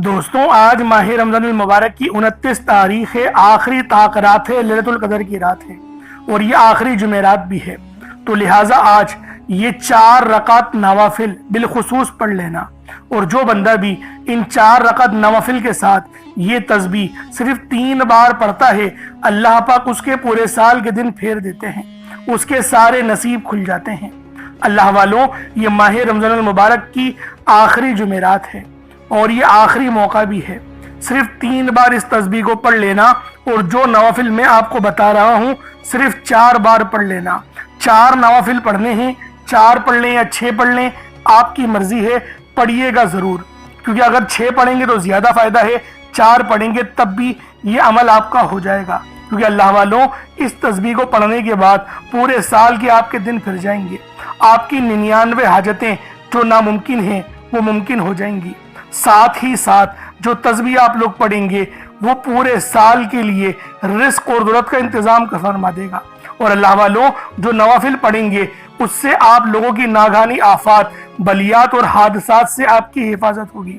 دوستوں آج ماہ رمضان المبارک کی 29 تاریخ ہے، آخری طاق رات ہے، لیلۃ القدر کی رات ہے اور یہ آخری جمعرات بھی ہے، تو لہٰذا آج یہ 4 رکعت نوافل بالخصوص پڑھ لینا، اور جو بندہ بھی ان 4 رکعت نوافل کے ساتھ یہ تسبیح صرف 3 بار پڑھتا ہے، اللہ پاک اس کے پورے سال کے دن پھیر دیتے ہیں، اس کے سارے نصیب کھل جاتے ہیں۔ اللہ والوں، یہ ماہ رمضان المبارک کی آخری جمعرات ہے اور یہ آخری موقع بھی ہے، صرف 3 بار اس تسبیح کو پڑھ لینا، اور جو نوافل میں آپ کو بتا رہا ہوں صرف 4 بار پڑھ لینا۔ 4 نوافل پڑھنے ہیں، 4 پڑھ لیں یا 6 پڑھ لیں، آپ کی مرضی ہے، پڑھیے گا ضرور، کیونکہ اگر 6 پڑھیں گے تو زیادہ فائدہ ہے، 4 پڑھیں گے تب بھی یہ عمل آپ کا ہو جائے گا، کیونکہ اللہ والوں اس تسبیح کو پڑھنے کے بعد پورے سال کے آپ کے دن پھر جائیں گے، آپ کی 99 حاجتیں جو ناممکن ہیں وہ ممکن ہو جائیں گی، ساتھ ہی ساتھ جو تسبیح آپ لوگ پڑھیں گے وہ پورے سال کے لیے رزق اور دولت کا انتظام فرما دے گا، اور اللہ والوں جو نوافل پڑھیں گے اس سے آپ لوگوں کی ناگہانی آفات، بلیات اور حادثات سے آپ کی حفاظت ہوگی،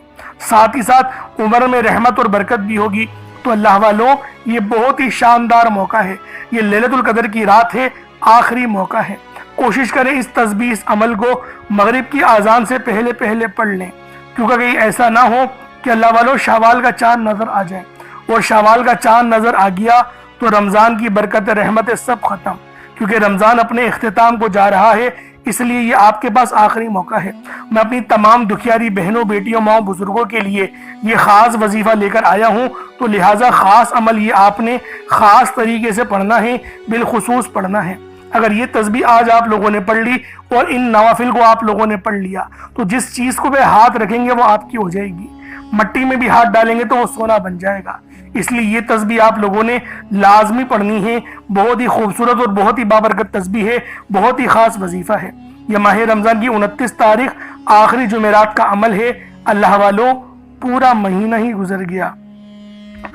ساتھ ہی ساتھ عمر میں رحمت اور برکت بھی ہوگی۔ تو اللہ والوں یہ بہت ہی شاندار موقع ہے، یہ لیلۃ القدر کی رات ہے، آخری موقع ہے، کوشش کریں اس تسبیح اس عمل کو مغرب کی اذان سے پہلے پڑھ لیں، کیونکہ کہیں ایسا نہ ہو کہ اللہ والوں شوال کا چاند نظر آ جائے، اور شوال کا چاند نظر آ گیا تو رمضان کی برکت رحمت سب ختم، کیونکہ رمضان اپنے اختتام کو جا رہا ہے، اس لیے یہ آپ کے پاس آخری موقع ہے۔ میں اپنی تمام دکھیاری بہنوں، بیٹیوں، ماؤں، بزرگوں کے لیے یہ خاص وظیفہ لے کر آیا ہوں، تو لہٰذا خاص عمل یہ آپ نے خاص طریقے سے پڑھنا ہے، بالخصوص پڑھنا ہے۔ اگر یہ تسبیح آج آپ لوگوں نے پڑھ لی اور ان نوافل کو آپ لوگوں نے پڑھ لیا تو جس چیز کو بھی ہاتھ رکھیں گے وہ آپ کی ہو جائے گی، مٹی میں بھی ہاتھ ڈالیں گے تو وہ سونا بن جائے گا، اس لیے یہ تسبیح آپ لوگوں نے لازمی پڑھنی ہے، بہت ہی خوبصورت اور بہت ہی بابرکت تسبیح ہے، بہت ہی خاص وظیفہ ہے۔ یہ ماہ رمضان کی 29 تاریخ آخری جمعرات کا عمل ہے۔ اللہ والوں پورا مہینہ ہی گزر گیا،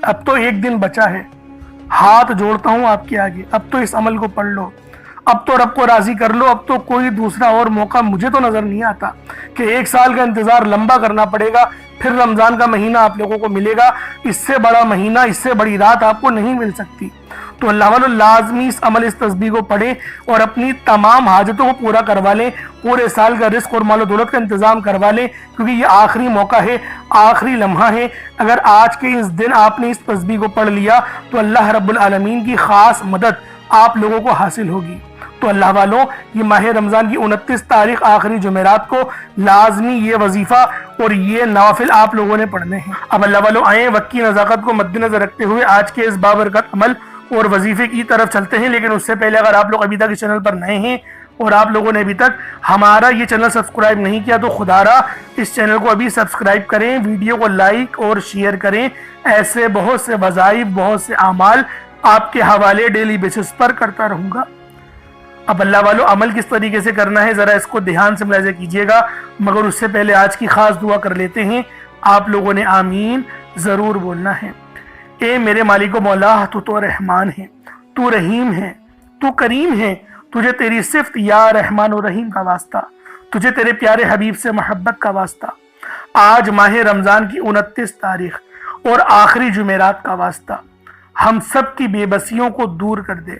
اب تو ایک دن بچا ہے، ہاتھ جوڑتا ہوں آپ کے آگے، اب تو اس عمل کو پڑھ لو، اب تو رب کو راضی کر لو، اب تو کوئی دوسرا اور موقع مجھے تو نظر نہیں آتا کہ 1 سال کا انتظار لمبا کرنا پڑے گا، پھر رمضان کا مہینہ آپ لوگوں کو ملے گا، اس سے بڑا مہینہ، اس سے بڑی رات آپ کو نہیں مل سکتی۔ تو اللہ والوں لازمی اس عمل اس تسبیح کو پڑھیں اور اپنی تمام حاجتوں کو پورا کروا لیں، پورے سال کا رزق اور مال و دولت کا انتظام کروا لیں، کیونکہ یہ آخری موقع ہے، آخری لمحہ ہے۔ اگر آج کے اس دن آپ نے اس تسبیح کو پڑھ لیا تو اللہ رب العالمین کی خاص مدد آپ لوگوں کو حاصل ہوگی۔ تو اللہ والوں یہ ماہ رمضان کی 29 تاریخ آخری جمعرات کو لازمی یہ وظیفہ اور یہ نوافل آپ لوگوں نے پڑھنے ہیں۔ اب اللہ والوں آئیں وقت کی نزاکت کو مد نظر رکھتے ہوئے آج کے اس بابرکت عمل اور وظیفے کی طرف چلتے ہیں، لیکن اس سے پہلے اگر آپ لوگ ابھی تک اس چینل پر نئے ہیں اور آپ لوگوں نے ابھی تک ہمارا یہ چینل سبسکرائب نہیں کیا تو خدا را اس چینل کو ابھی سبسکرائب کریں، ویڈیو کو لائک اور شیئر کریں، ایسے بہت سے وظائف، بہت سے اعمال آپ کے حوالے ڈیلی بیسس پر کرتا رہوں گا۔ اب اللہ والوں عمل کس طریقے سے کرنا ہے ذرا اس کو دھیان سے ملاحظہ کیجیے گا، مگر اس سے پہلے آج کی خاص دعا کر لیتے ہیں۔ آپ لوگوں نے آمین ضرور بولنا ہے۔ اے میرے مالک و مولا، تو رحمان ہے، تو رحیم ہے، تو کریم ہے، تجھے تیری صفت یا رحمان و رحیم کا واسطہ، تجھے تیرے پیارے حبیب سے محبت کا واسطہ، آج ماہ رمضان کی 29 تاریخ اور آخری جمعرات کا واسطہ، ہم سب کی بے بسیوں کو دور کر دے۔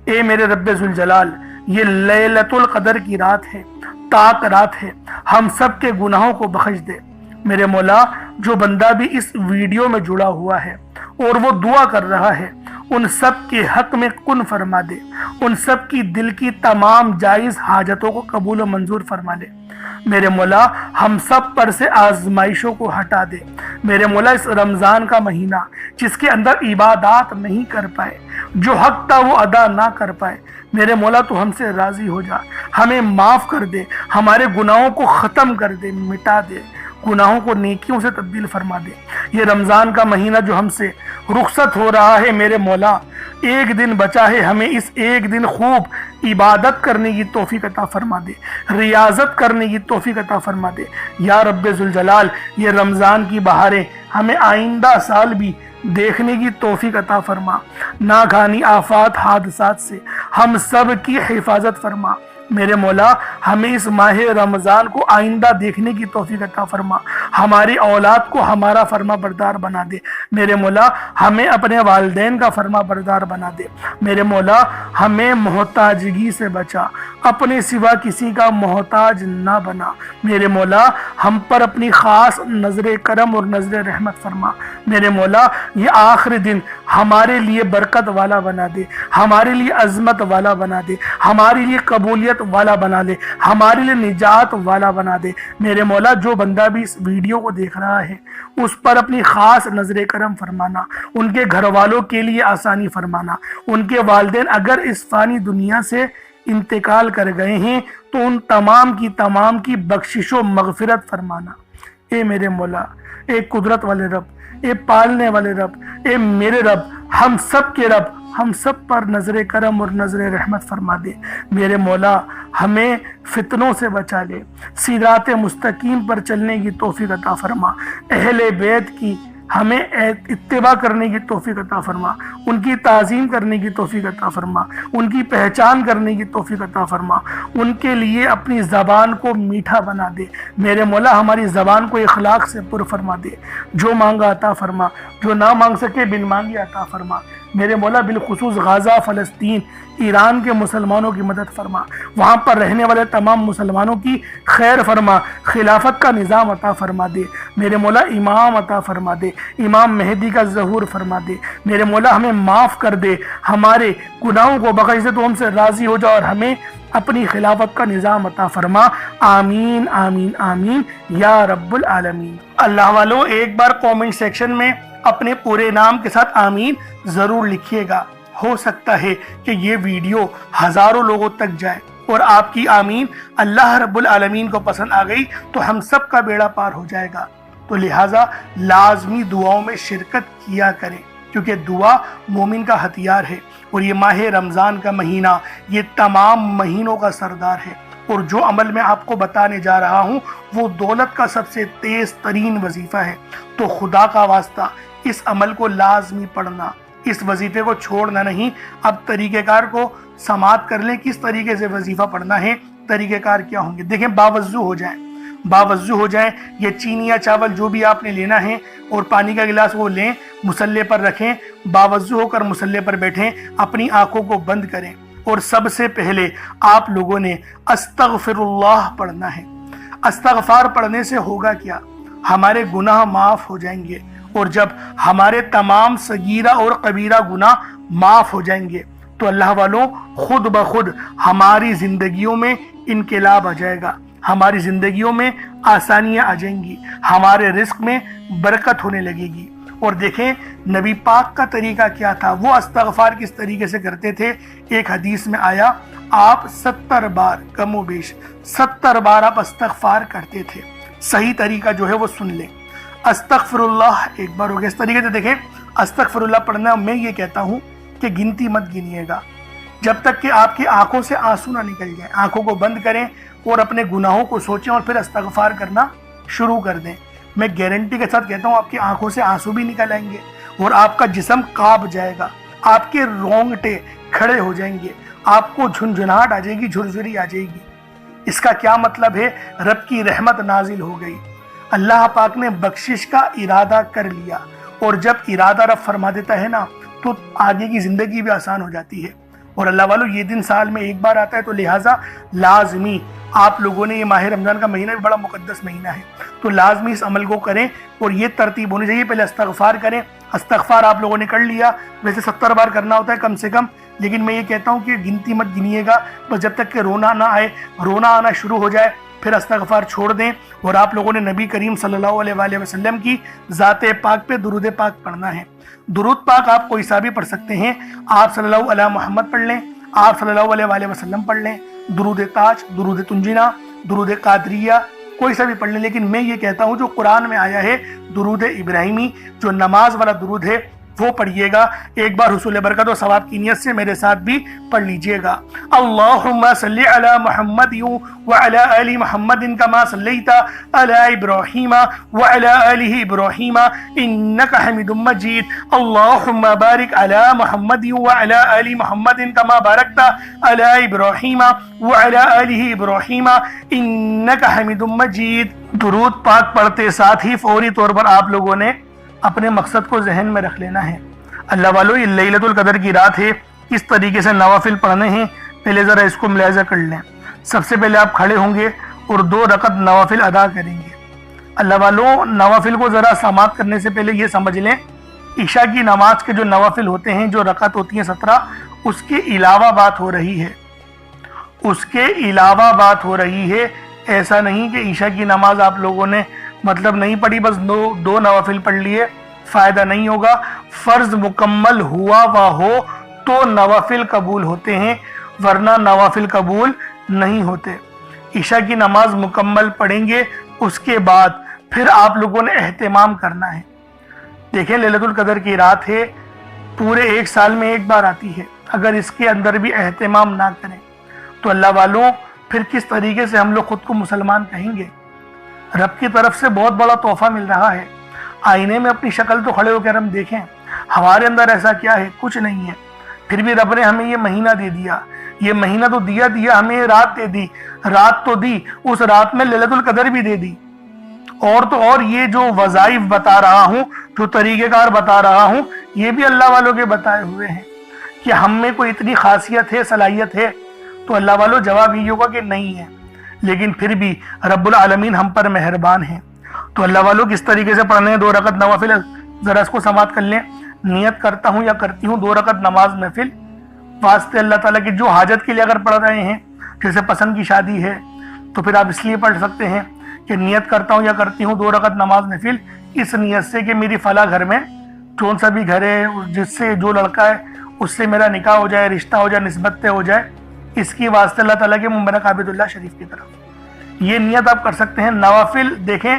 اے میرے رب ذوالجلال، یہ لیلۃ القدر کی رات ہے، طاق رات ہے، ہم سب کے گناہوں کو بخش دے۔ میرے مولا جو بندہ بھی اس ویڈیو میں جڑا ہوا ہے اور وہ دعا کر رہا ہے، ان سب کے حق میں کن فرما دے، ان سب کی دل کی تمام جائز حاجتوں کو قبول و منظور فرما لے۔ میرے مولا ہم سب پر سے آزمائشوں کو ہٹا دے۔ میرے مولا اس رمضان کا مہینہ جس کے اندر عبادات نہیں کر پائے، جو حق تھا وہ ادا نہ کر پائے، میرے مولا تو ہم سے راضی ہو جا، ہمیں معاف کر دے، ہمارے گناہوں کو ختم کر دے، مٹا دے، گناہوں کو نیکیوں سے تبدیل فرما دے۔ یہ رمضان کا مہینہ جو ہم سے رخصت ہو رہا ہے، میرے مولا ایک دن بچا ہے، ہمیں اس ایک دن خوب عبادت کرنے کی توفیق عطا فرما دے، ریاضت کرنے کی توفیق عطا فرما دے۔ یا رب ذوالجلال یہ رمضان کی بہاریں ہمیں آئندہ سال بھی دیکھنے کی توفیق عطا فرما، ناگہانی آفات حادثات سے ہم سب کی حفاظت فرما، میرے مولا ہمیں اس ماہ رمضان کو آئندہ دیکھنے کی توفیق عطا فرما، ہماری اولاد کو ہمارا فرما بردار بنا دے۔ میرے مولا ہمیں اپنے والدین کا فرما بردار بنا دے۔ میرے مولا ہمیں محتاجگی سے بچا، اپنے سوا کسی کا محتاج نہ بنا۔ میرے مولا ہم پر اپنی خاص نظر کرم اور نظر رحمت فرما۔ میرے مولا یہ آخری دن ہمارے لیے برکت والا بنا دے، ہمارے لیے عظمت والا بنا دے، ہمارے لیے قبولیت والا بنا لے، ہمارے لیے نجات والا بنا دے۔ میرے مولا جو بندہ بھی اس ویڈیو کو دیکھ رہا ہے اس پر اپنی خاص نظر کرم فرمانا، ان کے گھر والوں کے لیے آسانی فرمانا، ان کے والدین اگر اس فانی دنیا سے انتقال کر گئے ہیں تو ان تمام کی بخشش و مغفرت فرمانا۔ اے میرے مولا، اے قدرت والے رب، اے پالنے والے رب، اے میرے رب، ہم سب کے رب، ہم سب پر نظر کرم اور نظر رحمت فرما دے۔ میرے مولا ہمیں فتنوں سے بچا لے، صراط مستقیم پر چلنے کی توفیق عطا فرما، اہل بیت کی ہمیں اتباع کرنے کی توفیق عطا فرما، ان کی تعظیم کرنے کی توفیق عطا فرما، ان کی پہچان کرنے کی توفیق عطا فرما، ان کے لیے اپنی زبان کو میٹھا بنا دے۔ میرے مولا ہماری زبان کو اخلاق سے پر فرما دے، جو مانگا عطا فرما، جو نہ مانگ سکے بن مانگی عطا فرما۔ میرے مولا بالخصوص غزہ، فلسطین، ایران کے مسلمانوں کی مدد فرما، وہاں پر رہنے والے تمام مسلمانوں کی خیر فرما، خلافت کا نظام عطا فرما دے۔ میرے مولا امام عطا فرما دے، امام مہدی کا ظہور فرما دے۔ میرے مولا ہمیں معاف کر دے، ہمارے گناہوں کو بخش دے، تو ہم سے راضی ہو جا اور ہمیں اپنی خلافت کا نظام عطا فرما۔ آمین آمین آمین یا رب العالمین۔ اللہ والوں ایک بار کامنٹ سیکشن میں اپنے پورے نام کے ساتھ آمین ضرور لکھیے گا، ہو سکتا ہے کہ یہ ویڈیو ہزاروں لوگوں تک جائے اور آپ کی آمین اللہ رب العالمین کو پسند آ گئی تو ہم سب کا بیڑا پار ہو جائے گا۔ تو لہٰذا لازمی دعاؤں میں شرکت کیا کریں، کیونکہ دعا مومن کا ہتھیار ہے، اور یہ ماہ رمضان کا مہینہ یہ تمام مہینوں کا سردار ہے، اور جو عمل میں آپ کو بتانے جا رہا ہوں وہ دولت کا سب سے تیز ترین وظیفہ ہے۔ تو خدا کا واسطہ اس عمل کو لازمی پڑھنا، اس وظیفے کو چھوڑنا نہیں۔ اب طریقہ کار کو سماعت کر لیں، کس طریقے سے وظیفہ پڑھنا ہے، طریقہ کار کیا ہوں گے۔ دیکھیں، باوضو ہو جائیں، یہ چینی یا چاول جو بھی آپ نے لینا ہے اور پانی کا گلاس وہ لیں، مصلے پر رکھیں، باوضو ہو کر مصلے پر بیٹھیں، اپنی آنکھوں کو بند کریں، اور سب سے پہلے آپ لوگوں نے استغفر اللہ پڑھنا ہے۔ استغفار پڑھنے سے ہوگا کیا؟ ہمارے گناہ معاف ہو جائیں گے، اور جب ہمارے تمام صغیرہ اور کبیرہ گناہ معاف ہو جائیں گے تو اللہ والوں خود بخود ہماری زندگیوں میں انقلاب آ جائے گا، ہماری زندگیوں میں آسانیاں آ جائیں گی، ہمارے رزق میں برکت ہونے لگے گی۔ اور دیکھیں نبی پاک کا طریقہ کیا تھا، وہ استغفار کس طریقے سے کرتے تھے۔ ایک حدیث میں آیا آپ 70 بار، کم و بیش 70 بار آپ استغفار کرتے تھے۔ صحیح طریقہ جو ہے وہ سن لیں۔ استغفر اللہ ایک بار ہو گیا۔ اس طریقے سے دیکھیں استغفر اللہ پڑھنا، میں یہ کہتا ہوں کہ گنتی مت گنیے گا جب تک کہ آپ کی آنکھوں سے آنسو نہ نکل جائیں۔ آنکھوں کو بند کریں اور اپنے گناہوں کو سوچیں اور پھر استغفار کرنا شروع کر دیں۔ میں گارنٹی کے ساتھ کہتا ہوں آپ کی آنکھوں سے آنسو بھی نکل آئیں گے اور آپ کا جسم کانپ جائے گا، آپ کے رونگٹے کھڑے ہو جائیں گے، آپ کو جھنجھناہٹ آ جائے گی، جھرجھری آ جائے گی۔ اس کا کیا مطلب ہے؟ رب کی رحمت نازل ہو گئی، اللہ پاک نے بخشش کا ارادہ کر لیا، اور جب ارادہ رب فرما دیتا ہے نا تو آگے کی زندگی بھی آسان ہو جاتی ہے۔ اور اللہ والو یہ دن سال میں ایک بار آتا ہے، تو لہٰذا لازمی آپ لوگوں نے، یہ ماہ رمضان کا مہینہ بھی بڑا مقدس مہینہ ہے، تو لازمی اس عمل کو کریں، اور یہ ترتیب ہونی چاہیے۔ پہلے استغفار کریں، استغفار آپ لوگوں نے کر لیا، ویسے 70 بار کرنا ہوتا ہے کم سے کم، لیکن میں یہ کہتا ہوں کہ گنتی مت گنیے گا، بس جب تک کہ رونا نہ آئے، رونا آنا شروع ہو جائے پھر استغفار چھوڑ دیں۔ اور آپ لوگوں نے نبی کریم صلی اللہ علیہ وآلہ وسلم کی ذات پاک پہ درود پاک پڑھنا ہے۔ درود پاک آپ کوئی سا بھی پڑھ سکتے ہیں، آپ صلی اللہ علیہ محمد پڑھ لیں، آپ صلی اللہ علیہ وآلہ وسلم پڑھ لیں، درود تاج، درود تنجینا، درود قادریہ، کوئی سا بھی پڑھ لیں، لیکن میں یہ کہتا ہوں جو قرآن میں آیا ہے درود ابراہیمی، جو نماز والا درود ہے وہ پڑھیے گا. ایک بار حصول برکت و ثواب کی نیت سے میرے ساتھ بھی پڑھ لیجئے گا. اللہم صلی علی محمد وعلی آل محمد کما صلیت علی ابراہیم وعلی آل ابراہیم انک حمید مجید. اللہم بارک علی محمد وعلی آل محمد کما بارکت علی ابراہیم وعلی آل ابراہیم انک حمید مجید. درود پاک پڑھتے ساتھ ہی فوری طور پر آپ لوگوں نے اپنے مقصد کو ذہن میں رکھ لینا ہے. اللہ والو، یہ لیلۃ القدر کی رات ہے، کس طریقے سے نوافل پڑھنے ہیں پہلے ذرا اس کو ملاحظہ کر لیں. سب سے پہلے آپ کھڑے ہوں گے اور 2 رکعت نوافل ادا کریں گے. اللہ والو، نوافل کو ذرا سماعت کرنے سے پہلے یہ سمجھ لیں، عشاء کی نماز کے جو نوافل ہوتے ہیں، جو رکعت ہوتی ہیں 17، اس کے علاوہ بات ہو رہی ہے. اس کے علاوہ بات ہو رہی ہے. ایسا نہیں کہ عشاء کی نماز آپ لوگوں نے مطلب نہیں پڑھی، بس 2 نوافل پڑھ لیے، فائدہ نہیں ہوگا. فرض مکمل ہوا ہو تو نوافل قبول ہوتے ہیں، ورنہ نوافل قبول نہیں ہوتے. عشاء کی نماز مکمل پڑھیں گے، اس کے بعد پھر آپ لوگوں نے اہتمام کرنا ہے. دیکھیں، لیلۃ القدر کی رات ہے، پورے 1 سال میں 1 بار آتی ہے. اگر اس کے اندر بھی اہتمام نہ کریں تو اللہ والوں پھر کس طریقے سے ہم لوگ خود کو مسلمان کہیں گے؟ رب کی طرف سے بہت بڑا تحفہ مل رہا ہے. آئینے میں اپنی شکل تو کھڑے ہو کر ہم دیکھیں، ہمارے اندر ایسا کیا ہے؟ کچھ نہیں ہے. پھر بھی رب نے ہمیں یہ مہینہ دے دیا. یہ مہینہ تو دیا ہمیں رات دے دی، رات تو دی، اس رات میں لیلۃ القدر بھی دے دی. اور تو اور یہ جو وظائف بتا رہا ہوں، جو طریقہ کار بتا رہا ہوں، یہ بھی اللہ والوں کے بتائے ہوئے ہیں. کہ ہم میں کوئی اتنی خاصیت ہے، صلاحیت ہے؟ تو اللہ والوں جواب یہ ہوگا کہ نہیں ہے. لیکن پھر بھی رب العالمین ہم پر مہربان ہیں. تو اللہ والوں کس طریقے سے پڑھنے ہیں 2 رکعت نوافل، ذرا اس کو سماعت کر لیں. نیت کرتا ہوں یا کرتی ہوں 2 رکعت نماز محفل واسطے اللہ تعالیٰ کی، جو حاجت کے لیے اگر پڑھ رہے ہیں، جیسے پسند کی شادی ہے تو پھر آپ اس لیے پڑھ سکتے ہیں کہ نیت کرتا ہوں یا کرتی ہوں 2 رکعت نماز محفل، اس نیت سے کہ میری فلاں گھر میں، کون سا بھی گھر ہے، جس سے جو لڑکا ہے اس سے میرا نکاح ہو جائے، رشتہ ہو جائے، نسبت طے ہو جائے، اس کی واسطے اللہ تعالیٰ کے مبارک عابد اللہ شریف کی طرف یہ نیت آپ کر سکتے ہیں. نوافل دیکھیں،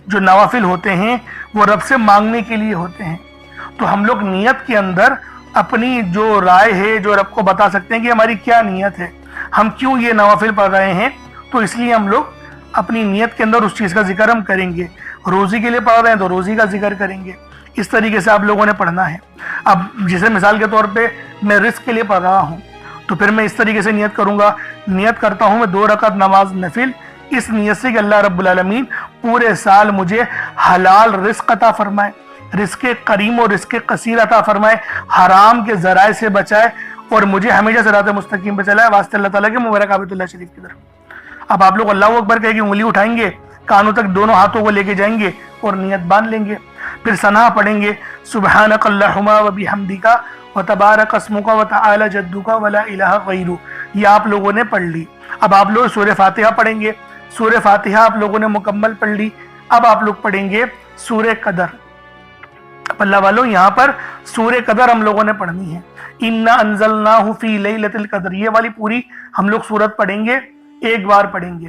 جو نوافل ہوتے ہیں وہ رب سے مانگنے کے لیے ہوتے ہیں. تو ہم لوگ نیت کے اندر اپنی جو رائے ہے، جو رب کو بتا سکتے ہیں کہ ہماری کیا نیت ہے، ہم کیوں یہ نوافل پڑھ رہے ہیں. تو اس لیے ہم لوگ اپنی نیت کے اندر اس چیز کا ذکر ہم کریں گے. روزی کے لیے پڑھ رہے ہیں تو روزی کا ذکر کریں گے. اس طریقے سے آپ لوگوں نے پڑھنا ہے. اب جیسے مثال کے طور پہ میں رزق کے لیے پڑھ رہا ہوں تو پھر میں اس طریقے سے نیت کروں گا. نیت کرتا ہوں میں 2 رکعت نماز نفل، اس نیت سے کہ اللہ رب العالمین پورے سال مجھے حلال رزق عطا فرمائے، رزق کریم اور رزق قصیر عطا فرمائے، حرام کے ذرائع سے بچائے اور مجھے ہمیشہ صراط مستقیم پہ چلائے واسطے اللہ تعالیٰ کے مبارک عابد اللہ شریف کی طرف. اب آپ لوگ اللہ اکبر کہہ کے انگلی اٹھائیں گے، کانوں تک دونوں ہاتھوں کو لے کے جائیں گے اور نیت باندھ لیں گے. پھر ثنا پڑھیں گے، سبحانک اللہم و بحمدک وتبارک اسمک وتعالی جدک ولا الہ غیرک. یہ آپ لوگوں نے پڑھ لی. اب آپ لوگ سورہ فاتحہ پڑھیں گے. سورہ فاتحہ آپ لوگوں نے مکمل پڑھ لی. اب آپ لوگ پڑھیں گے سورہ قدر. اللہ والوں یہاں پر سورہ قدر ہم لوگوں نے پڑھنی ہے. انا انزلناہ فی لیلۃ القدر، یہ والی پوری ہم لوگ سورت پڑھیں گے، 1 بار پڑھیں گے.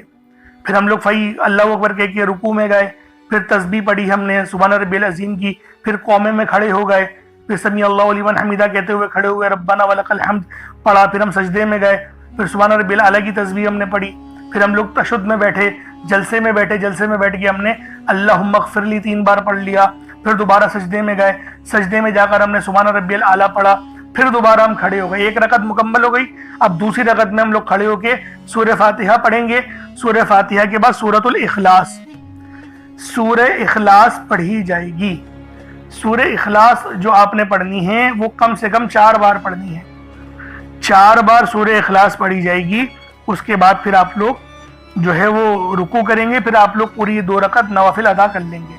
پھر ہم لوگ اللہ اکبر کہہ کے رکوع میں گئے، پھر تسبیح پڑھی ہم نے سبحان ربی العظیم کی، پھر قومے میں کھڑے ہو گئے، پھر سمیع اللہ لمن حمیدہ کہتے ہوئے کھڑے ہوئے، ربنا ولک الحمد پڑھا، پھر ہم سجدے میں گئے، پھر سبحان ربی الاعلیٰ کی تسبیح ہم نے پڑھی، پھر ہم لوگ تشہد میں بیٹھے، جلسے میں بیٹھے، جلسے میں بیٹھ کے ہم نے اللہم اغفر لی 3 بار پڑھ لیا. پھر دوبارہ سجدے میں گئے، سجدے میں جا کر ہم نے سبحان ربی الاعلیٰ پڑھا، پھر دوبارہ ہم کھڑے ہو گئے. 1 رکعت مکمل ہو گئی. اب دوسری رکعت میں ہم لوگ کھڑے ہو کے سورہ فاتحہ پڑھیں گے. سورہ فاتحہ کے بعد سورۃ الاخلاص، سورہ اخلاص پڑھی جائے گی. سورہ اخلاص جو آپ نے پڑھنی ہے وہ کم سے کم 4 بار پڑھنی ہے. 4 بار سورہ اخلاص پڑھی جائے گی. اس کے بعد پھر آپ لوگ جو ہے وہ رکوع کریں گے، پھر آپ لوگ پوری 2 رکعت نوافل ادا کر لیں گے.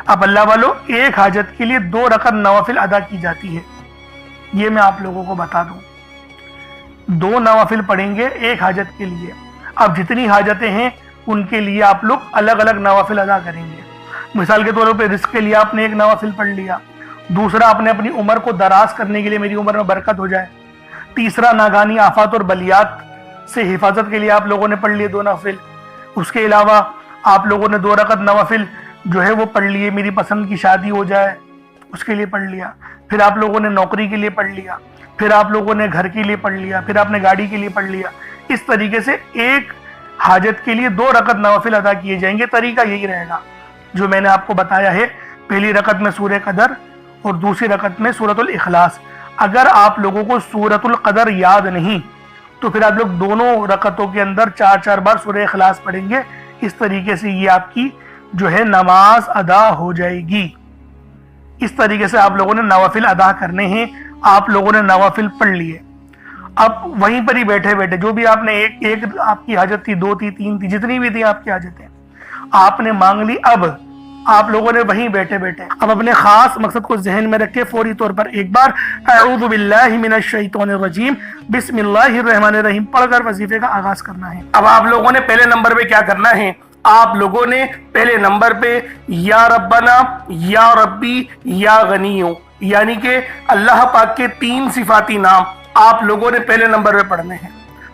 اب اللہ والوں 1 حاجت کے لیے 2 رکعت نوافل ادا کی جاتی ہے، یہ میں آپ لوگوں کو بتا دوں. 2 نوافل پڑھیں گے 1 حاجت کے لیے. اب جتنی حاجتیں ہیں ان کے لیے آپ لوگ الگ الگ نوافل ادا کریں گے. مثال کے طور پہ رزق کے لیے آپ نے 1 نوافل پڑھ لیا. دوسرا آپ نے اپنی عمر کو دراز کرنے کے لیے میری عمر میں برکت ہو جائے. تیسرا ناگہانی آفات اور بلیات سے حفاظت کے لیے آپ لوگوں نے پڑھ لیے 2 نوافل. اس کے علاوہ آپ لوگوں نے 2 رکعت نوافل جو ہے وہ پڑھ لیے، میری پسند کی شادی ہو جائے اس کے لیے پڑھ لیا، پھر آپ لوگوں نے نوکری کے لیے پڑھ لیا، پھر آپ لوگوں نے گھر کے لیے پڑھ لیا، پھر آپ نے گاڑی کے لیے پڑھ لیا۔ اس طریقے سے ایک حاجت کے لیے 2 رکعت نوافل ادا کیے جائیں گے۔ طریقہ یہی رہے گا جو میں نے آپ کو بتایا ہے، پہلی رکعت میں سورہ قدر اور دوسری رکعت میں سورۃ الاخلاص۔ اگر آپ لوگوں کو سورۃ القدر یاد نہیں تو پھر آپ لوگ دونوں رکعتوں کے اندر 4 بار سورہ اخلاص پڑھیں گے۔ اس طریقے سے یہ آپ کی جو ہے نماز ادا ہو جائے گی۔ اس طریقے سے آپ لوگوں نے نوافل ادا کرنے ہیں۔ آپ لوگوں نے نوافل پڑھ لیے، اب وہیں پر ہی بیٹھے بیٹھے جو بھی آپ نے ایک آپ کی حاجت تھی، 2 تھی، 3 تھی، جتنی بھی تھی آپ کی حاجتیں آپ نے مانگ لی۔ اب آپ لوگوں نے وہیں بیٹھے بیٹھے اب اپنے خاص مقصد کو ذہن میں رکھ کے فوری طور پر ایک بار اعوذ باللہ من الشیطان الرجیم بسم اللہ الرحمن الرحیم پڑھ کر وظیفے کا آغاز کرنا ہے۔ اب آپ لوگوں نے پہلے نمبر پہ کیا کرنا ہے؟ آپ لوگوں نے پہلے نمبر پہ یا ربنا، یا ربی، یا غنیوں، یعنی کہ اللہ پاک کے 3 صفاتی نام آپ لوگوں نے پہلے نمبر پہ پڑھنے ہیں۔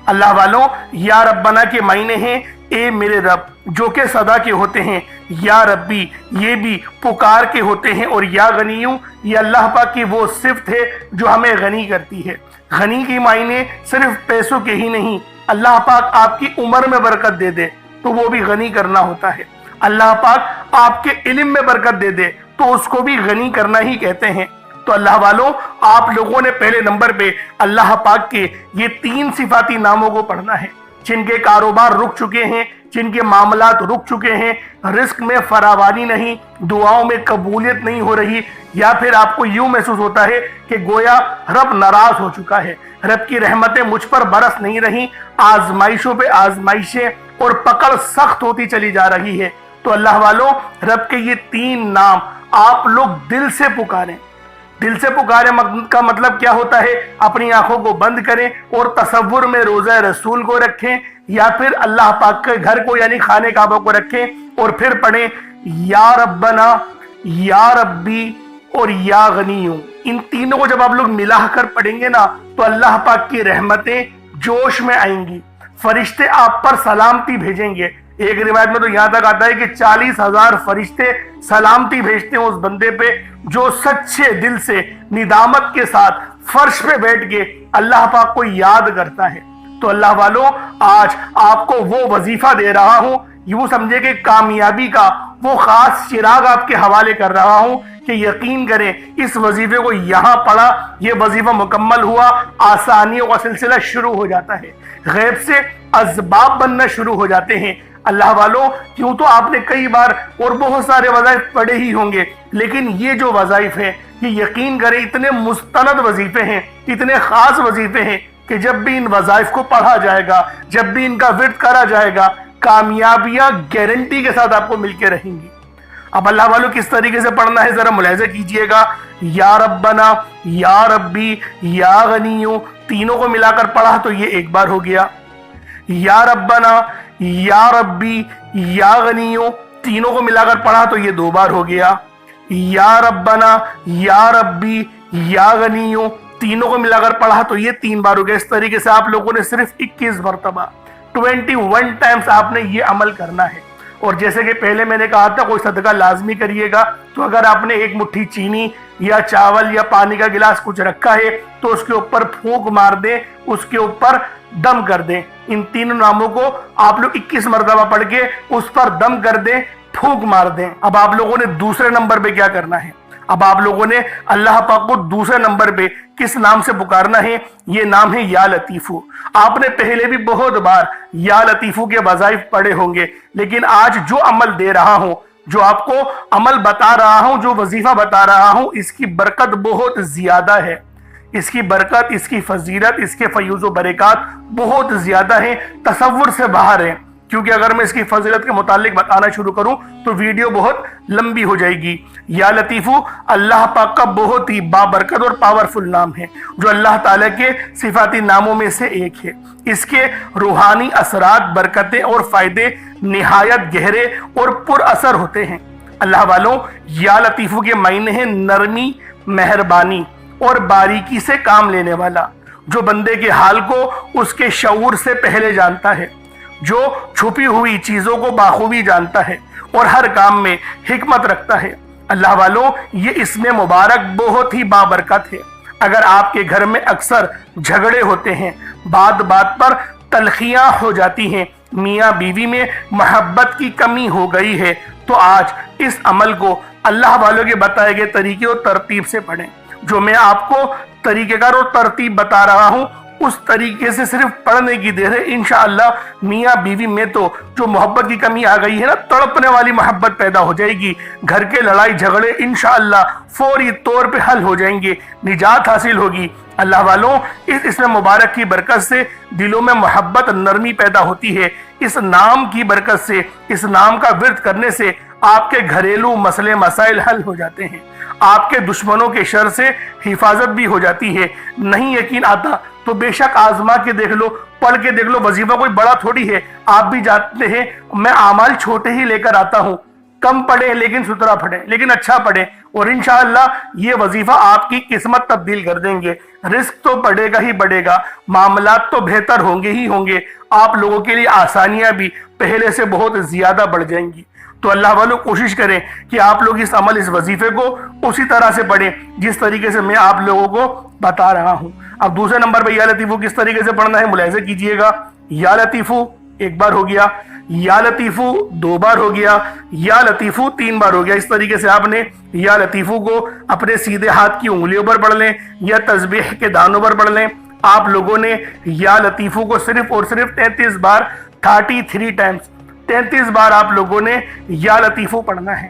اللہ والوں، یا ربنا کے معنی ہیں اے میرے رب، جو کہ صدا کے ہوتے ہیں، یا ربی یہ بھی پکار کے ہوتے ہیں، اور یا غنیوں یہ اللہ پاک کی وہ صفت ہے جو ہمیں غنی کرتی ہے۔ غنی کی معنی صرف پیسوں کے ہی نہیں، اللہ پاک آپ کی عمر میں برکت دے دے تو وہ بھی غنی کرنا ہوتا ہے۔ اللہ پاک آپ کے علم میں برکت دے دے تو اس کو بھی غنی کرنا ہی کہتے ہیں۔ تو اللہ والوں، آپ لوگوں نے پہلے نمبر پہ اللہ پاک کے یہ 3 صفاتی ناموں کو پڑھنا ہے، جن کے کاروبار رک چکے ہیں، جن کے معاملات رک چکے ہیں، رزق میں فراوانی نہیں، دعاؤں میں قبولیت نہیں ہو رہی، یا پھر آپ کو یوں محسوس ہوتا ہے کہ گویا رب ناراض ہو چکا ہے، رب کی رحمتیں مجھ پر برس نہیں رہی، آزمائشوں پہ آزمائشیں اور پکڑ سخت ہوتی چلی جا رہی ہے۔ تو اللہ والوں، رب کے یہ 3 نام آپ لوگ دل سے پکاریں۔ دل سے پکارے کا مطلب کیا ہوتا ہے؟ اپنی آنکھوں کو بند کریں اور تصور میں روضہ رسول کو رکھیں، یا پھر اللہ پاک کے گھر کو یعنی خانہ کعبہ کو رکھیں، اور پھر پڑھیں یا ربنا، یا ربی اور یا غنیوں۔ ان تینوں کو جب آپ لوگ ملا کر پڑھیں گے نا تو اللہ پاک کی رحمتیں جوش میں آئیں گی، فرشتے آپ پر سلامتی بھیجیں گے۔ ایک روایت میں تو یہاں تک آتا ہے کہ 40,000 فرشتے سلامتی بھیجتے ہیں اس بندے پہ جو سچے دل سے ندامت کے ساتھ فرش پہ بیٹھ کے اللہ پاک کو یاد کرتا ہے۔ تو اللہ والوں، آج آپ کو وہ وظیفہ دے رہا ہوں، یوں سمجھے کہ کامیابی کا وہ خاص چراغ آپ کے حوالے کر رہا ہوں کہ یقین کریں اس وظیفے کو یہاں پڑھا، یہ وظیفہ مکمل ہوا، آسانیوں کا سلسلہ شروع ہو جاتا ہے، غیب سے اسباب بننا شروع ہو جاتے ہیں۔ اللہ والوں، کیوں تو آپ نے کئی بار اور بہت سارے وظائف پڑھے ہی ہوں گے، لیکن یہ جو وظائف ہیں یہ یقین کریں اتنے مستند وظیفے ہیں، اتنے خاص وظیفے ہیں کہ جب بھی ان وظائف کو پڑھا جائے گا، جب بھی ان کا ورد کرا جائے گا، کامیابیاں گارنٹی کے ساتھ آپ کو مل کے رہیں گی۔ اب اللہ والوں کس طریقے سے پڑھنا ہے ذرا ملاحظہ کیجئے گا۔ یا ربنا، یا ربی، یا غنیوں، تینوں کو ملا کر پڑھا تو یہ ایک بار ہو گیا۔ یا ربنا، یا ربی، یا غنیوں، تینوں کو ملا کر پڑھا تو یہ 2 بار ہو گیا۔ یا ربنا، یا ربی، یا غنیوں، تینوں کو ملا کر پڑھا تو یہ 3 بار ہو گیا۔ اس طریقے سے آپ لوگوں نے صرف 21 مرتبہ 21 ٹائمز آپ نے یہ عمل کرنا ہے۔ اور جیسے کہ پہلے میں نے کہا تھا کوئی صدقہ لازمی کریے گا، تو اگر آپ نے 1 مٹھی چینی یا چاول یا پانی کا گلاس کچھ رکھا ہے تو اس کے اوپر پھونک مار دیں، اس کے اوپر دم کر دیں۔ ان 3 ناموں کو آپ لوگ 21 مرتبہ پڑھ کے اس پر دم کر دیں، پھونک مار دیں۔ اب آپ لوگوں نے دوسرے نمبر پہ کیا کرنا ہے؟ اب آپ لوگوں نے اللہ پاک کو دوسرے نمبر پہ کس نام سے پکارنا ہے؟ یہ نام ہے یا لطیفو۔ آپ نے پہلے بھی بہت بار یا لطیفو کے وظائف پڑھے ہوں گے، لیکن آج جو عمل دے رہا ہوں، جو آپ کو عمل بتا رہا ہوں، جو وظیفہ بتا رہا ہوں، اس کی برکت بہت زیادہ ہے، اس کی برکت، اس کی فضیلت، اس کے فیوز و برکات بہت زیادہ ہیں، تصور سے باہر ہیں۔ کیونکہ اگر میں اس کی فضیلت کے متعلق بتانا شروع کروں تو ویڈیو بہت لمبی ہو جائے گی۔ یا لطیفو اللہ پاک کا بہت ہی بابرکت اور پاورفل نام ہے، جو اللہ تعالیٰ کے صفاتی ناموں میں سے ایک ہے۔ اس کے روحانی اثرات، برکتیں اور فائدے نہایت گہرے اور پر اثر ہوتے ہیں۔ اللہ والوں، یا لطیفو کے معنی ہیں نرمی، مہربانی اور باریکی سے کام لینے والا، جو بندے کے حال کو اس کے شعور سے پہلے جانتا ہے، جو چھپی ہوئی چیزوں کو بخوبی جانتا ہے اور ہر کام میں حکمت رکھتا ہے۔ اللہ والوں یہ اسم مبارک بہت ہی بابرکت ہے۔ اگر آپ کے گھر میں اکثر جھگڑے ہوتے ہیں، بات بات پر تلخیاں ہو جاتی ہیں، میاں بیوی میں محبت کی کمی ہو گئی ہے، تو آج اس عمل کو اللہ والوں کے بتائے گئے طریقے اور ترتیب سے پڑھیں۔ جو میں آپ کو طریقہ کار اور ترتیب بتا رہا ہوں اس طریقے سے صرف پڑھنے کی دیر ہے، انشاءاللہ میاں بیوی میں تو جو محبت کی کمی آ گئی ہے نا، تڑپنے والی محبت پیدا ہو جائے گی، گھر کے لڑائی جھگڑے انشاءاللہ فوری طور پہ حل ہو جائیں گے، نجات حاصل ہوگی۔ اللہ والوں اس اسم مبارک کی برکت سے دلوں میں محبت نرمی پیدا ہوتی ہے، اس نام کی برکت سے، اس نام کا ورد کرنے سے آپ کے گھریلو مسئلے مسائل حل ہو جاتے ہیں، آپ کے دشمنوں کے شر سے حفاظت بھی ہو جاتی ہے۔ نہیں یقین آتا تو بے شک آزما کے دیکھ لو، پڑھ کے دیکھ لو، وظیفہ کوئی بڑا تھوڑی ہے، آپ بھی جانتے ہیں میں اعمال چھوٹے ہی لے کر آتا ہوں، کم پڑھیں لیکن ستھرا پڑھیں، لیکن اچھا پڑھیں، اور انشاءاللہ یہ وظیفہ آپ کی قسمت تبدیل کر دیں گے۔ رزق تو بڑھے گا ہی بڑھے گا، معاملات تو بہتر ہوں گے ہی ہوں گے، آپ لوگوں کے لیے آسانیاں بھی پہلے سے بہت زیادہ بڑھ جائیں گی۔ تو اللہ والوں کوشش کریں کہ آپ لوگ اس عمل اس وظیفے کو اسی طرح سے پڑھیں جس طریقے سے میں آپ لوگوں کو بتا رہا ہوں۔ اب دوسرے نمبر پہ یا لطیفو کس طریقے سے پڑھنا ہے ملاحظہ کیجئے گا۔ یا لطیفو ایک بار ہو گیا، یا لطیفو دو بار ہو گیا، یا لطیفو تین بار ہو گیا۔ اس طریقے سے آپ نے یا لطیفو کو اپنے سیدھے ہاتھ کی انگلیوں پر پڑھ لیں یا تسبیح کے دانوں پر پڑھ لیں۔ آپ لوگوں نے یا لطیفو کو صرف اور صرف 33 بار 33 ٹائمز 33 بار آپ لوگوں نے یا لطیفو پڑھنا ہے۔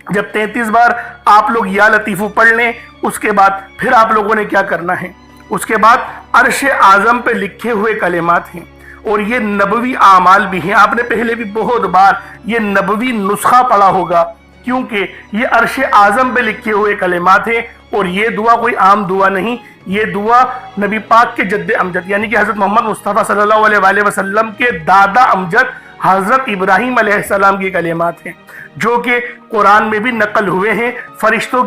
جب 33 بار آپ لوگ یا لطیفو پڑھ لیں اس کے بعد پھر آپ لوگوں نے کیا کرنا ہے، اس کے بعد عرش اعظم پہ لکھے ہوئے کلمات ہیں اور یہ نبوی اعمال بھی ہیں۔ آپ نے پہلے بھی بہت بار یہ نبوی نسخہ پڑھا ہوگا کیونکہ یہ عرش اعظم پہ لکھے ہوئے کلمات ہیں، اور یہ دعا کوئی عام دعا نہیں، یہ دعا نبی پاک کے جد امجد یعنی کہ حضرت محمد مصطفیٰ صلی اللہ علیہ وآلہ وسلم کے دادا امجد حضرت ابراہیم علیہ السلام کی کلمات ہیں، جو کہ قرآن میں بھی نقل ہوئے ہیں فرشتے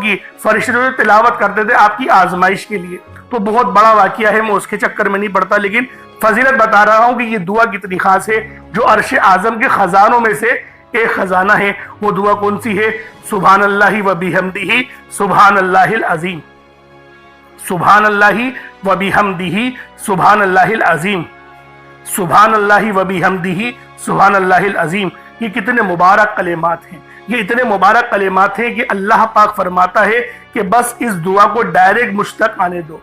جو تلاوت کرتے تھے آپ کی آزمائش کے لیے۔ تو بہت بڑا واقعہ ہے، میں اس کے چکر میں نہیں پڑتا، لیکن فضیلت بتا رہا ہوں کہ یہ دعا کتنی خاص ہے، جو عرش اعظم کے خزانوں میں سے ایک خزانہ ہے۔ وہ دعا کون سی ہے؟ سبحان اللہ و بحمدہ سبحان اللہ العظیم، سبحان اللہ و بحمدہ سبحان اللہ العظیم، سبحان اللہ و بحمدہ سبحان اللہ العظیم۔ یہ کتنے مبارک کلمات ہیں، یہ اتنے مبارک کلمات ہیں کہ اللہ پاک فرماتا ہے کہ بس اس دعا کو ڈائریکٹ مجھ تک آنے دو،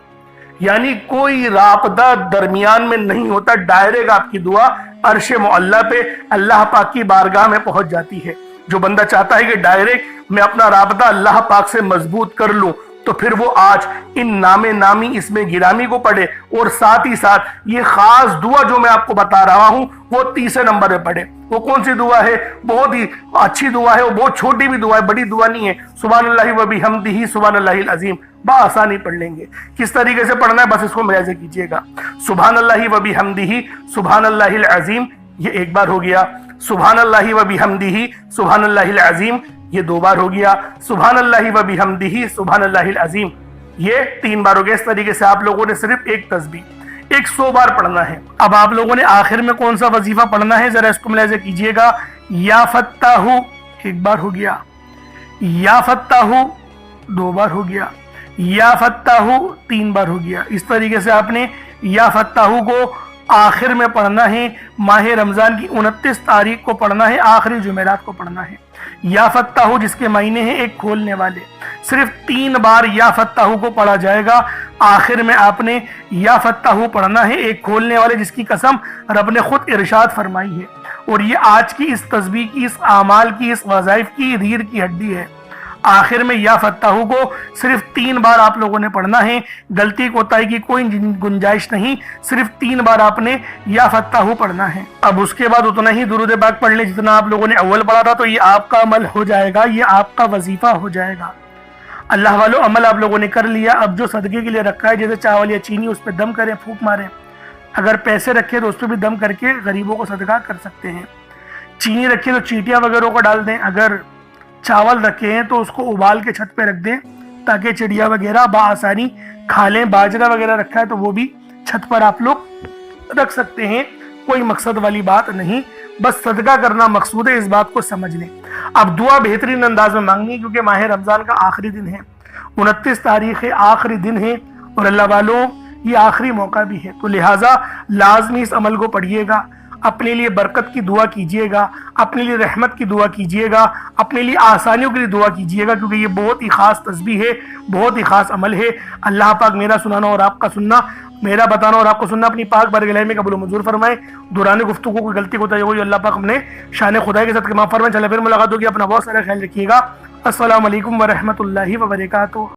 یعنی کوئی رابطہ درمیان میں نہیں ہوتا، ڈائریکٹ آپ کی دعا عرش معلی پہ اللہ پاک کی بارگاہ میں پہنچ جاتی ہے۔ جو بندہ چاہتا ہے کہ ڈائریکٹ میں اپنا رابطہ اللہ پاک سے مضبوط کر لوں تو پھر وہ آج ان نام نامی اسم گرامی کو پڑھے، اور ساتھ ہی ساتھ یہ خاص دعا جو میں آپ کو بتا رہا ہوں وہ تیسرے نمبر پہ پڑھے۔ وہ کون سی دعا ہے؟ بہت ہی اچھی دعا ہے، وہ بہت چھوٹی بھی دعا ہے، بڑی دعا نہیں ہے۔ سبحان اللہ و بحمدہ سبحان اللہ العظیم بآسانی پڑھ لیں گے۔ کس طریقے سے پڑھنا ہے بس اس کو ملاحظہ کیجئے گا۔ سبحان اللہ و بحمدہ سبحان اللہ العظیم یہ ایک بار ہو گیا، سبحان اللہ و بحمدہ سبحان اللہ العظیم یہ دو بار ہو گیا، سبحان اللہ و بحمدہ سبحان اللہ العظیم یہ تین بار ہو گیا۔ اس طریقے سے آپ لوگوں نے صرف ایک تسبیح 100 بار پڑھنا ہے۔ اب آپ لوگوں نے آخر میں کون سا وظیفہ پڑھنا ہے ذرا اس کو ملاحظہ کیجئے گا۔ یا فتاح ایک بار ہو گیا، یا فتاح دو بار ہو گیا، یا فتاح تین بار ہو گیا۔ اس طریقے سے آپ نے یا فتاح کو آخر میں پڑھنا ہے، ماہ رمضان کی 29 تاریخ کو پڑھنا ہے، آخری جمعرات کو پڑھنا ہے۔ یا فتاح جس کے معنی ہیں ایک کھولنے والے، صرف 3 بار یا فتاح کو پڑھا جائے گا۔ آخر میں آپ نے یا فتاح پڑھنا ہے، ایک کھولنے والے جس کی قسم رب نے خود ارشاد فرمائی ہے، اور یہ آج کی اس تسبیح کی، اس اعمال کی، اس وظائف کی ریڑھ کی ہڈی ہے۔ آخر میں یا فتاح کو صرف 3 بار آپ لوگوں نے پڑھنا ہے، غلطی کوتاہی کی کوئی گنجائش نہیں، صرف 3 بار آپ نے یا فتاح پڑھنا ہے۔ اب اس کے بعد اتنا ہی درود پاک پڑھ لیں جتنا آپ لوگوں نے اول پڑھا تھا، تو یہ آپ کا عمل ہو جائے گا، یہ آپ کا وظیفہ ہو جائے گا۔ اللہ والو عمل آپ لوگوں نے کر لیا، اب جو صدقے کے لیے رکھا ہے جیسے چاول یا چینی اس پہ دم کریں، پھونک ماریں، اگر پیسے رکھے تو اس پہ بھی دم کر کے غریبوں کو صدقہ کر سکتے ہیں، چینی رکھے تو چیٹیاں وغیرہ کو ڈال دیں، اگر چاول رکھے ہیں تو اس کو ابال کے چھت پہ رکھ دیں تاکہ چڑیا وغیرہ بآسانی کھا لیں، باجرہ وغیرہ رکھا ہے تو وہ بھی چھت پر آپ لوگ رکھ سکتے ہیں، کوئی مقصد والی بات نہیں، بس صدقہ کرنا مقصود ہے، اس بات کو سمجھ لیں۔ اب دعا بہترین انداز میں مانگنی ہے کیونکہ ماہ رمضان کا آخری دن ہے، 29 تاریخ ہے، آخری دن ہے، اور اللہ والوں یہ آخری موقع بھی ہے، تو لہٰذا لازمی اس عمل کو پڑھیے گا، اپنے لیے برکت کی دعا کیجئے گا، اپنے لیے رحمت کی دعا کیجئے گا، اپنے لیے آسانیوں کے لیے دعا کیجئے گا، کیونکہ یہ بہت ہی خاص تسبیح ہے، بہت ہی خاص عمل ہے۔ اللہ پاک میرا سنانا اور آپ کا سننا، میرا بتانا اور آپ کو سننا اپنی پاک بارگاہ میں قبول و منظور فرمائے۔ دوران گفتگو کوئی غلطی کوتاہی ہوئی اللہ پاک اپنے شان خدا کے ساتھ معاف فرمائے۔ چلے پھر ملاقات ہوگی، اپنا بہت سارا خیال رکھیے گا۔ السلام علیکم ورحمۃ اللہ وبرکاتہ۔